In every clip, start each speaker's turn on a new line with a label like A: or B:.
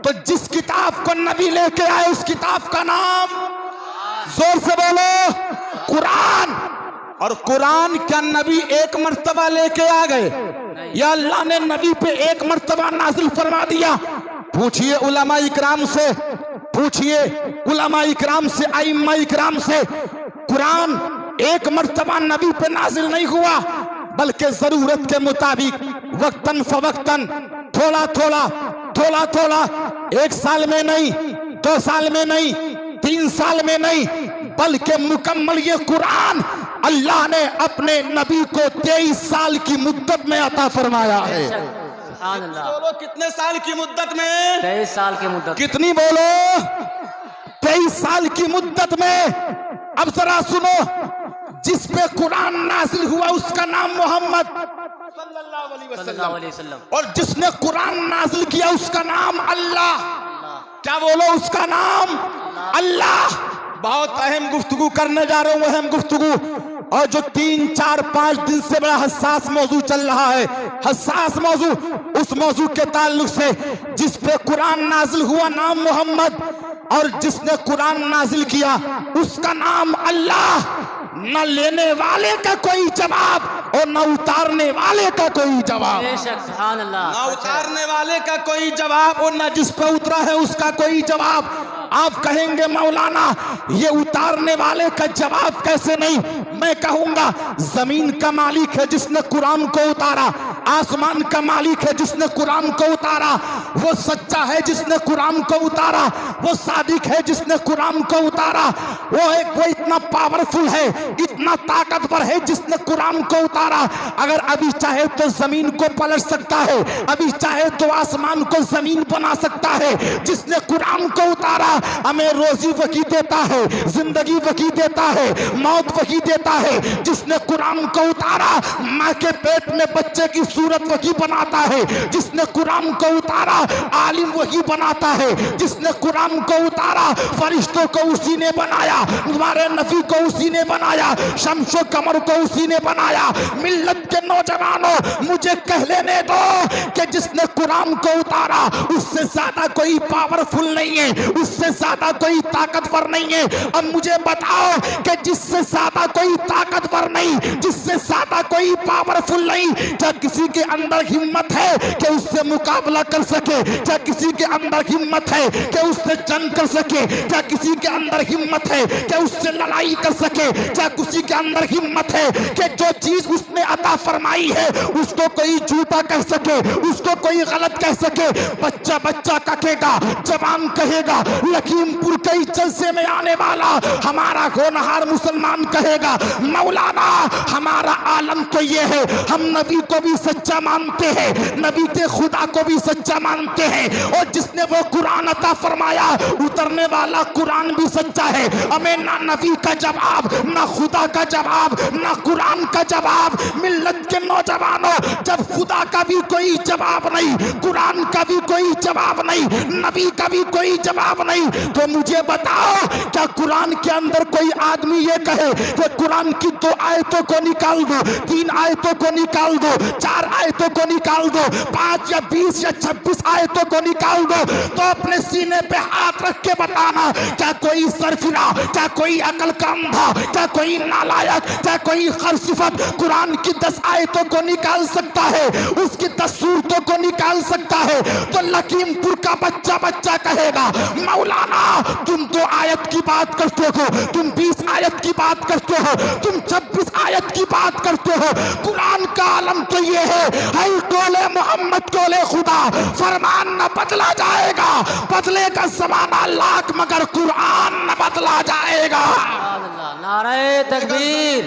A: تو جس کتاب کو نبی لے کے آئے اس کتاب کا نام زور سے بولو قرآن. اور قرآن کیا نبی ایک مرتبہ لے کے آ گئے یا اللہ نے نبی پہ ایک مرتبہ نازل فرما دیا؟ پوچھئے علماء اکرام سے, پوچھئے علماء اکرام سے, ائمہ اکرام سے, قرآن ایک مرتبہ نبی پہ نازل نہیں ہوا بلکہ ضرورت کے مطابق وقتاً فوقتاً تھوڑا تھوڑا تھوڑا تھوڑا, 1 سال میں نہیں, 2 سال میں نہیں, 3 سال میں نہیں, بلکہ مکمل یہ قرآن اللہ نے اپنے نبی کو 23 سال کی مدت میں عطا فرمایا ہے.
B: سبحان اللہ.
A: بولو کتنے سال کی مدت میں؟
B: 23 سال کی مدت.
A: کتنی بولو؟ 23 سال کی مدت میں. اب ذرا سنو, جس پہ قرآن نازل ہوا اس کا نام محمد صلی اللہ علیہ وسلم, اور جس نے قرآن نازل کیا اس کا نام اللہ. کیا بولو اس کا نام اللہ. بہت اہم گفتگو کرنے جا رہا ہوں, اہم گفتگو, اور جو 3 4 5 دن سے بڑا حساس موضوع چل رہا ہے, حساس موضوع, اس موضوع کے تعلق سے جس پہ قرآن نازل ہوا نام محمد, اور جس نے قرآن نازل کیا اس کا نام اللہ. نہ لینے والے کا کوئی جواب اور نہ اتارنے والے کا کوئی جواب.
B: بے شک. سبحان اللہ.
A: نہ اتارنے والے کا کوئی جواب اور نہ جس پہ اترا ہے اس کا کوئی جواب. آپ کہیں گے مولانا یہ اتارنے والے کا جواب کیسے نہیں؟ میں کہوں گا زمین کا مالک ہے جس نے قرآن کو اتارا, آسمان کا مالک ہے جس نے قرآن کو اتارا, وہ سچا ہے جس نے قرآن کو اتارا, وہ صادق ہے جس نے قرآن کو اتارا, وہ اتنا پاورفل ہے, اتنا طاقتور ہے جس نے قرآن کو اتارا. اگر ابھی چاہے تو زمین کو پلٹ سکتا ہے, ابھی چاہے تو آسمان کو زمین بنا سکتا ہے. جس نے قرآن کو اتارا ہمیں روزی وہی دیتا ہے, زندگی وہی دیتا ہے, موت وہی دیتا ہے. جس نے قرآن کو اتارا ماں کے پیٹ میں بچے کی صورت وہی بناتا ہے. جس نے قرآن کو اتارا عالم وہی بناتا ہے. جس نے قرآن کو اتارا فرشتوں کو اسی نے بنایا, ہمارے نبی کو اسی نے بنایا, شمس و قمر کو اسی نے بنایا. ملت کے نوجوانوں مجھے کہہ لینے دو کہ جس نے قرآن کو اتارا اس سے زیادہ کوئی پاورفل نہیں ہے, اس سے زیادہ کوئی طاقتور نہیں ہے. اب مجھے بتاؤ کہ جس سے زیادہ کوئی طاقتور نہیں, جس سے زیادہ کوئی پاورفل نہیں, کیا کسی کے اندر ہمت ہے کہ اس سے مقابلہ کر سکے؟ کیا کسی کے اندر ہمت ہے کہ اس سے جنگ کر سکے؟ کیا کسی کے اندر ہمت ہے کہ اس سے لڑائی کر سکے؟ کیا کسی کے اندر ہمت ہے کہ جو چیز اس نے عطا فرمائی ہے اس کو کوئی جھوٹا کہہ سکے, اس کو کوئی غلط کہہ سکے؟ بچہ بچہ کہے گا, جوان کہے گا, لکھیم پور کئی جلسے میں آنے والا ہمارا ہونہار مسلمان کہے گا مولانا ہمارا عالم تو یہ ہے, ہم نبی کو بھی سچا مانتے ہیں, نبی کے خدا کو بھی سچا مانتے ہیں, اور جس نے وہ قرآن عطا فرمایا اترنے والا قرآن بھی سچا ہے. ہمیں نہ نبی کا جواب, نہ خدا کا جواب, نہ قرآن کا جواب. ملت کے نوجوانوں جب خدا کا بھی کوئی جواب نہیں, قرآن کا بھی کوئی جواب نہیں, نبی کا بھی کوئی جواب نہیں, تو مجھے بتاؤ کیا قرآن کے اندر کوئی آدمی یہ کہے کہ قرآن کی 2 آیتوں کو نکال دو, 3 آیتوں کو نکال دو, 4 آیتوں کو نکال دو, 5 یا 20 یا 26 آیتوں کو نکال دو, تو اپنے سینے پہ ہاتھ رکھ کے بتانا کیا کوئی سرفرا, کیا کوئی عقل کا اندھا, کیا کوئی نالائق, کیا کوئی خرصفت قرآن کی 10 آیتوں کو نکال سکتا ہے, اس کی 10 صورتوں کو نکال سکتا ہے؟ تو لکھیم پور کا بچہ بچہ کہے گا مولانا تم 2 آیت کی بات کرتے ہو, تم 20 آیت کی بات کرتے ہو, تم 26 آیت کی بات کرتے ہو. قرآن کا عالم تو یہ ہے قول محمد قول خدا, فرمان نہ بدلا جائے گا, بدلے کا زمانہ لاکھ مگر قرآن نہ بدلا جائے گا.
B: نعرہ تکبیر,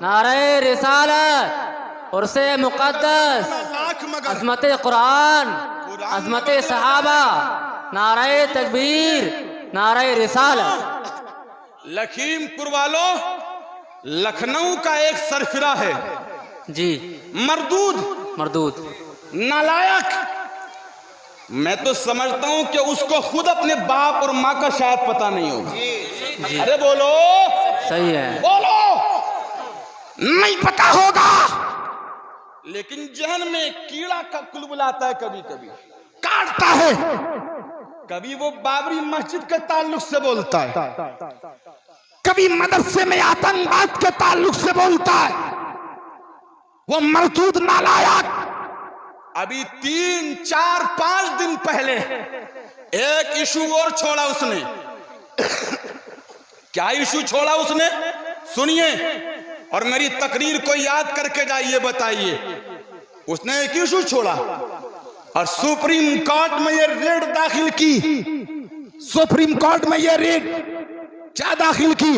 B: نعرہ رسالت, عرص مقدس, عظمت قرآن, عظمت صحابہ, نعرہ تکبیر, نعرہ رسالت.
A: لکھیم پور والوں لکھنؤ کا ایک سرفرا ہے
B: جی, مردود,
A: نالائق. میں تو سمجھتا ہوں کہ اس کو خود اپنے باپ اور ماں کا شاید پتہ نہیں ہوگا. ارے بولو,
B: صحیح ہے,
A: بولو, نہیں پتہ ہوگا, لیکن ذہن میں کیڑا کا کلبلاتا ہے, کبھی کبھی کاٹتا ہے. کبھی وہ بابری مسجد کے تعلق سے بولتا ہے، کبھی مدرسے میں آتنکواد کے تعلق سے بولتا ہے، وہ مردود نالائق۔ ابھی 3 4 5 دن پہلے ایک ایشو اور چھوڑا اس نے۔ کیا ایشو چھوڑا اس نے؟ سنیے اور میری تقریر کو یاد کر کے جائیے، بتائیے۔ اس نے ایک ایشو چھوڑا اور سپریم کورٹ میں یہ ریٹ داخل کی، سپریم کورٹ میں یہ ریٹ کیا داخل کی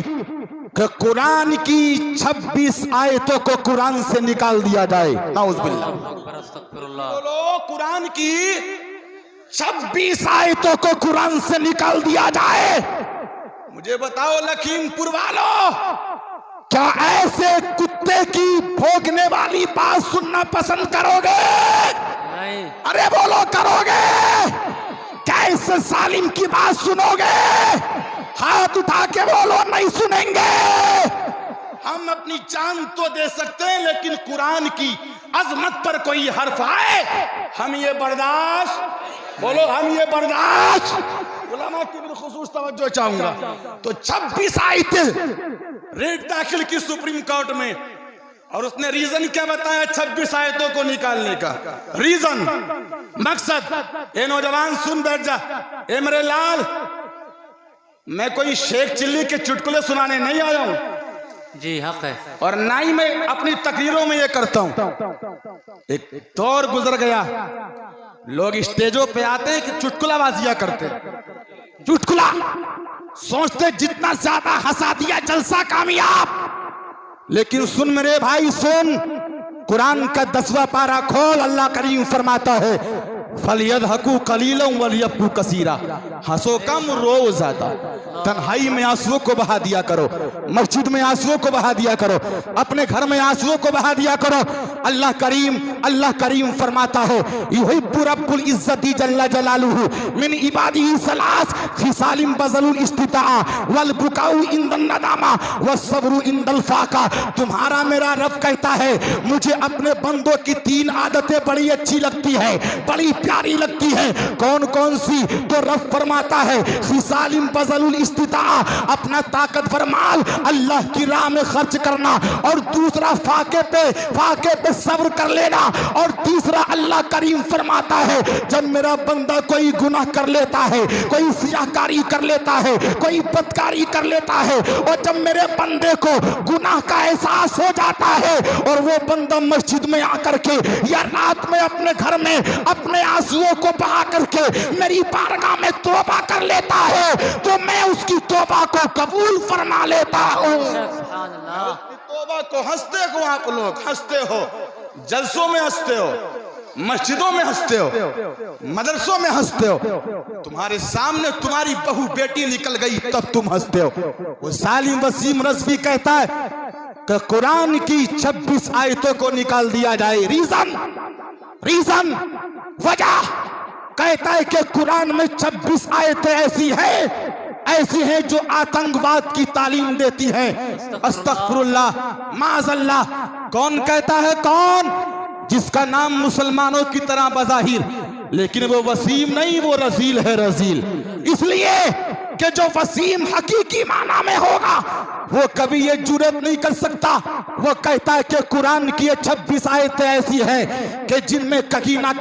A: کہ قرآن کی 26 آیتوں کو قرآن سے نکال دیا جائے۔ نعوذ باللہ، بولو قرآن کی 26 آیتوں کو قرآن سے نکال دیا جائے۔ مجھے بتاؤ لکھیم پور والو، کیا ایسے کتے کی بھونکنے والی بات سننا پسند کرو گے؟ نہیں۔ ارے بولو کرو گے؟ کیا ایسے ظالم کی بات سنو گے؟ ہاتھ اٹھا کے بولو نہیں سنیں گے۔ ہم اپنی جان تو دے سکتے ہیں لیکن قرآن کی عظمت پر کوئی حرف آئے ہم یہ برداشت، بولو ہم یہ برداشت۔ علماء کی بالخصوص توجہ چاہوں گا۔ تو 26 آیتیں ریٹ داخل کی سپریم کورٹ میں، اور اس نے ریزن کیا بتایا 26 آیتوں کو نکالنے کا؟ ریزن، مقصد۔ اے نوجوان سن بیٹھ جا، اے میرے لال، میں کوئی شیخ چلی کے چٹکلے سنانے نہیں آیا ہوں،
B: جی حق ہے، اور
A: نہ ہی میں اپنی تقریروں میں یہ کرتا ہوں۔ ایک دور گزر گیا، لوگ اسٹیجوں پہ آتے ہیں کہ چٹکلا بازیاں کرتے، چٹکلا سوچتے جتنا زیادہ ہنسا دیا جلسہ کامیاب۔ لیکن سن میرے بھائی سن، قرآن کا 10واں پارہ کھول، اللہ کریم فرماتا ہے فَلْيَضْحَكُوا قَلِيلًا وَلْيَبْكُوا كَثِيرًا، ہنسو کم رو زیادہ۔ تنہائی میں آنسوؤں کو بہا دیا کرو، مسجد میں آنسوؤں کو بہا دیا کرو، اپنے گھر میں آنسوؤں کو بہا دیا کرو۔ اللہ کریم فرماتا ہے يُحِبُّ رَبُّ الْعِزَّةِ جَلَّ جَلَالُهُ مِنْ عِبَادِهِ ثَلَاثٍ خِصَالٍ بَذْلُ الِاسْتِطَاعَةِ وَالْبُكَاءُ عِنْدَ النَّدَامَةِ وَالصَّبْرُ عِنْدَ الْفَاقَةِ۔ تمہارا میرا رب کہتا ہے مجھے اپنے بندوں کی 3 عادتیں بڑی اچھی لگتی ہے، بڑی پیاری لگتی ہے۔ کون کون سی؟ تو رب فرماتا ہے خِصَالٍ بَذْلُ الِاسْتِطَاعَةِ، اپنا طاقتور مال اللہ کی راہ میں خرچ کرنا، اور دوسرا فاقے پہ صبر کر لینا، اور تیسرا اللہ کریم فرماتا ہے جب میرا بندہ کوئی گناہ کر لیتا ہے، کوئی سیاہکاری کر لیتا ہے، کوئی بدکاری کر لیتا ہے، اور جب میرے بندے کو گناہ کا احساس ہو جاتا ہے اور وہ بندہ مسجد میں آ کر کے یا رات میں اپنے گھر میں اپنے آنسوؤں کو بہا کر کے میری بارگاہ میں توبہ کر لیتا ہے تو میں اس کی توبہ کو قبول فرما لیتا ہوں۔
B: سبحان اللہ۔
A: توبہ کو ہنستے ہو، آپ لوگ ہنستے ہو، جلسوں میں ہنستے ہو، مسجدوں میں ہنستے ہو، مدرسوں میں ہنستے ہو، تمہارے سامنے تمہاری بہو بیٹی نکل گئی تب تم ہنستے ہو۔ وہ ظالم وسیم رضوی کہتا ہے کہ قرآن کی 26 آیتوں کو نکال دیا جائے۔ ریزن وجہ کہتا ہے کہ قرآن میں 26 آیتیں ایسی ہیں جو آتنکواد کی تعلیم دیتی ہیں۔ استغفر اللہ، معاذ اللہ۔ کون کہتا ہے؟ کون؟ جس کا نام مسلمانوں کی طرح بظاہر، لیکن وہ وسیم نہیں، وہ رزیل ہے، رزیل۔ اس لیے کہ جو وسیم حقیقی معنی میں ہوگا وہ کبھی یہ جرات نہیں کر سکتا۔ وہ کہتا ہے کہ قرآن کی 26 آیتیں ایسی ہیں کہ جن میں کہیں نہ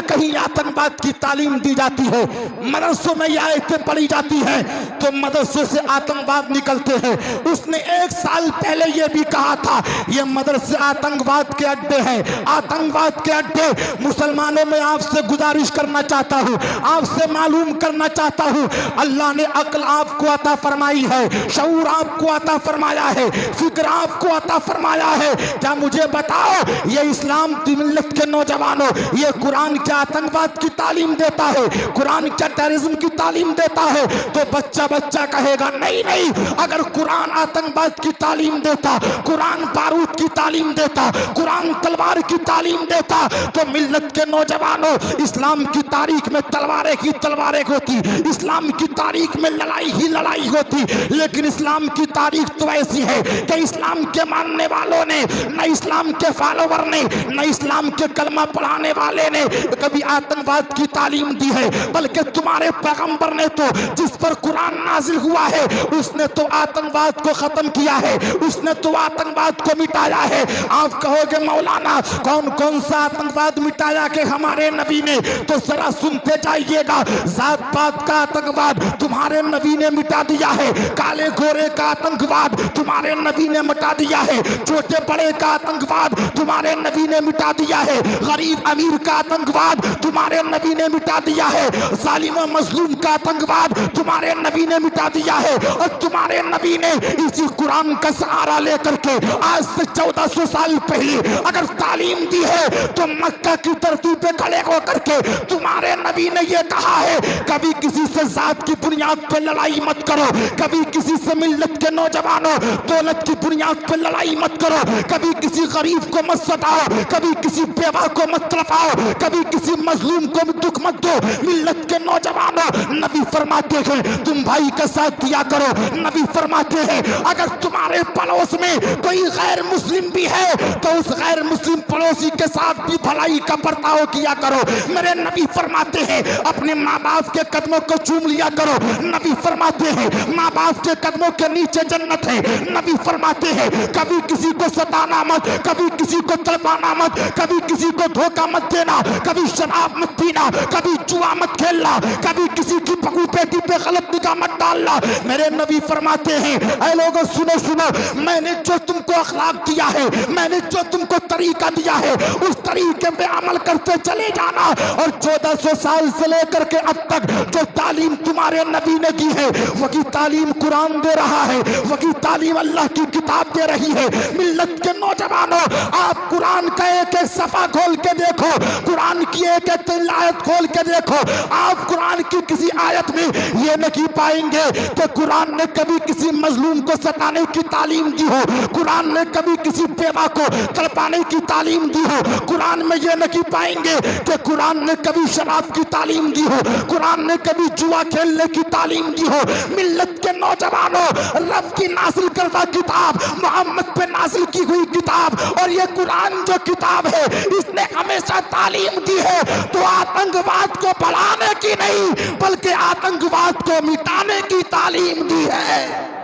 A: کہیں آتنکواد کی تعلیم دی جاتی ہے۔ مدرسوں میں یہ آیتیں پڑھی جاتی ہیں تو مدرسوں سے آتنکواد نکلتے ہیں۔ اس نے 1 سال پہلے یہ بھی کہا تھا یہ مدرسے آتنکواد کے اڈے ہیں، آتنکواد کے اڈے۔ مسلمانوں میں آپ سے گزارش کرنا چاہتا ہوں، آپ سے معلوم کرنا چاہتا ہوں، اللہ نے عقل آپ کو عطا فرمائی ہے، شعور آپ کو عطا فرمایا ہے، فکر آپ کو عطا فرمایا ہے۔ کیا مجھے بتاؤ یہ اسلام کی ملت کے نوجوانوں یہ قرآن کیا آتنکواد کی تعلیم دیتا ہے، قرآن کیا ٹیررزم کی تعلیم دیتا ہے؟ تو بچہ کہے گا نہیں، اگر قرآن آتنکواد کی تعلیم دیتا، قرآن بارود کی تعلیم دیتا، قرآن تلوار کی تعلیم دیتا تو ملت کے نوجوانوں اسلام کی تاریخ میں تلواریں ہوتی، اسلام کی تاریخ میں لڑائی ہی لڑائی ہوتی، لیکن اسلام کی تاریخ تو ایسی ہے کہ اسلام کے ماننے والوں نے، نہ اسلام کے فالوور نے، نہ اسلام کے کلمہ پڑھانے والے نے کبھی آتنکواد کی تعلیم دی ہے، بلکہ تمہارے پیغمبر نے تو جس پر قرآن نازل ہوا ہے اس نے تو آتنکواد کو ختم کیا ہے، اس نے تو آتنکواد کو مٹایا ہے۔ آپ کہو گے مولانا کون کون سا آتنکواد مٹایا کہ ہمارے نبی نے؟ تو ذرا سنتے جائیے گا۔ ذات پات کا آتنکواد تمہارے نبی نے مٹا دیا ہے، کالے گورے کا آتنکواد تمہارے نبی نے مٹا دیا ہے، چھوٹے بڑے کا آتنکواد تمہارے نبی نے مٹا دیا ہے، غریب امیر کا آتنکواد تمہارے نبی نے مٹا دیا ہے، ظالم و مظلوم کا آتنکواد تمہارے نبی نے مٹا دیا ہے۔ اور تمہارے نبی نے اسی قرآن کا سہارا لے کر کے آج سے 1400 سال پہلے اگر تعلیم دی ہے تو مکہ کی دھرتی پہ کھڑے ہو کر کے تمہارے نبی نے یہ کہا ہے کبھی کسی سے ذات کی بنیاد پہ لڑائی مت کرو، کبھی کسی سے ملت کے نوجوانوں دولت کی بنیاد پہ لڑائی مت کرو، کبھی کسی غریب کو مت ستاؤ، کبھی کسی بیوہ کو مت تڑپاؤ، کبھی کسی مظلوم کو دکھ مت دو۔ ملت کے نوجوانوں نبی فرماتے ہیں تم بھائی کا ساتھ دیا کرو، نبی فرماتے ہیں اگر تمہارے پڑوس میں کوئی غیر مسلم بھی ہے تو اس غیر مسلم پڑوسی کے ساتھ بھی بھلائی کا برتاؤ کیا کرو۔ میرے نبی فرماتے ہیں اپنے ماں باپ کے قدموں کو چوم لیا کرو، نبی فرماتے ہیں ماں باپ کے قدموں کے نیچے جنت ہے، نبی فرماتے ہیں کبھی کسی کو ستانا مت، کبھی کسی کو تڑپانا مت، کبھی کسی کو دھوکہ مت دینا، کبھی شراب مت پینا، کبھی جوا مت کھیلنا، کبھی کسی کی بہو بیٹی پہ غلط نگاہ مت ڈالنا۔ میرے نبی فرماتے ہیں اے لوگوں سنو سنو، میں نے جو تم کو اخلاق دیا ہے، میں نے جو تم کو طریقہ دیا ہے اس طریقے پہ عمل کرتے چلے جانا، اور 1400 سال سے لے کر کے اب تک جو تعلیم تمہارے نبی نے دی ہے وہی تعلیم قرآن دے رہا ہے، وہی تعلیم اللہ کی کتاب دے رہی ہے۔ ملت کے نوجوانوں آپ قرآن کا ایک ایک صفحہ کھول کے دیکھو، قرآن کی ایک ایک آیت کھول کے دیکھو، آپ قرآن کی کسی آیت میں یہ نہیں پائیں گے کہ قرآن نے کبھی کسی مظلوم کو ستانے کی تعلیم دی ہو، قرآن نے کبھی کسی بیوہ کو تڑپانے کی تعلیم دی ہو، قرآن میں یہ نہیں پائیں گے کہ قرآن نے کبھی شراب کی تعلیم دی ہو، قرآن نے کبھی جوا کھیلنے کی تعلیم دی ہو۔ ملت کے نوجوانوں رب کی نازل کردہ کتاب، محمد پہ نازل کی ہوئی کتاب، اور یہ قرآن جو کتاب ہے اس نے ہمیشہ تعلیم دی ہے تو آتنکواد کو بڑھانے کی نہیں بلکہ آتنکواد کو مٹانے کی تعلیم دی ہے۔